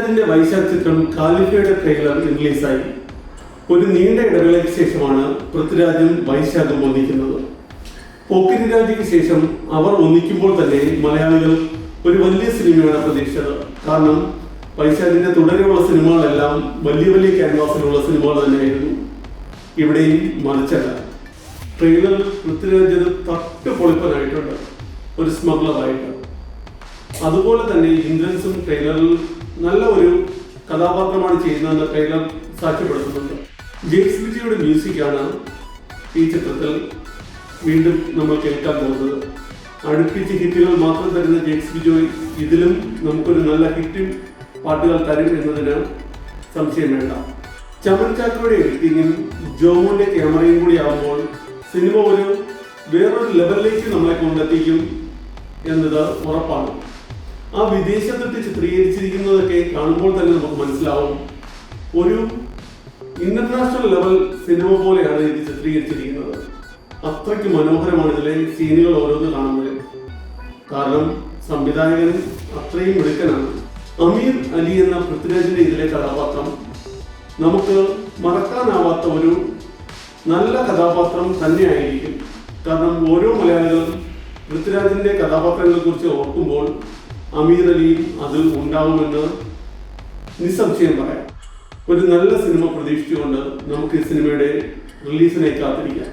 പൃഥ്വിരാജിന്റെ വൈശാഖ് ചിത്രം ഖാലിഫയുടെ ട്രെയിലർ റിലീസായി. ഒരു നീണ്ട ഇടവേളയ്ക്ക് ശേഷമാണ് പൃഥ്വിരാജും വൈശാഖും ഒന്നിക്കുന്നത്. പോക്കിരി രാജയ്ക്ക് ശേഷം അവർ ഒന്നിക്കുമ്പോൾ തന്നെ മലയാളികൾ ഒരു വലിയ സിനിമയാണ് പ്രതീക്ഷിച്ചത്. കാരണം വൈശാഖിന്റെ തുടരെയുള്ള സിനിമകളെല്ലാം വലിയ വലിയ ക്യാൻവാസിലുള്ള സിനിമകൾ തന്നെയായിരുന്നു. ഇവിടെയും മറിച്ചല്ല. ട്രെയിലറിൽ പൃഥ്വിരാജ് തട്ട് പൊളിപ്പനായിട്ടുണ്ട്, ഒരു സ്മഗ്ലറായിട്ട്. അതുപോലെ തന്നെ ഇന്ദ്രൻസും ട്രെയിലറിൽ നല്ല ഒരു കഥാപാത്രമാണ് ചെയ്യുന്നതെന്ന് ട്രെയിലർ സാക്ഷ്യപ്പെടുത്തുന്നുണ്ട്. ജെയ്ക്സ് വിജയുടെ മ്യൂസിക്കാണ് ഈ ചിത്രത്തിൽ വീണ്ടും നമ്മൾ കേൾക്കാൻ പോകുന്നത്. അടുപ്പിച്ച് ഹിറ്റുകൾ മാത്രം തരുന്ന ജെയ്ക്സ് വിജോയ് ഇതിലും നമുക്കൊരു നല്ല ഹിറ്റും പാട്ടുകൾ തരും എന്നതിന് സംശയം വേണ്ട. ചമൻ ചാക്കോയുടെ എഡിറ്റിങ്ങും ജോമോന്റെ ക്യാമറയും കൂടി ആകുമ്പോൾ സിനിമ വേറൊരു ലെവലിലേക്ക് നമ്മളെ കൊണ്ടെത്തിക്കും എന്നത് ഉറപ്പാണ്. ആ വിദേശത്തിട്ട് ചിത്രീകരിച്ചിരിക്കുന്നതൊക്കെ കാണുമ്പോൾ തന്നെ നമുക്ക് മനസ്സിലാവും, ഒരു ഇന്റർനാഷണൽ ലെവൽ സിനിമ പോലെയാണ് ഇത് ചിത്രീകരിച്ചിരിക്കുന്നത്. അത്രയ്ക്ക് മനോഹരമാണ് ഇതിലെ സീനുകൾ ഓരോന്ന് കാണുന്നത്. കാരണം സംവിധായകനും അത്രയും മിടുക്കനാണ്. അമീർ അലി എന്ന പൃഥ്വിരാജിന്റെ ഇതിലെ കഥാപാത്രം നമുക്ക് മറക്കാനാവാത്ത ഒരു നല്ല കഥാപാത്രം തന്നെയായിരിക്കും. കാരണം ഓരോ മലയാളികളും പൃഥ്വിരാജിന്റെ കഥാപാത്രങ്ങളെ കുറിച്ച് ഓർക്കുമ്പോൾ അമീർ അലിയും അതിൽ ഉണ്ടാവുമെന്ന് നിസ്സംശയം പറയാം. ഒരു നല്ല സിനിമ പ്രതീക്ഷിച്ചുകൊണ്ട് നമുക്ക് ഈ സിനിമയുടെ റിലീസിനെ കാത്തിരിക്കാം.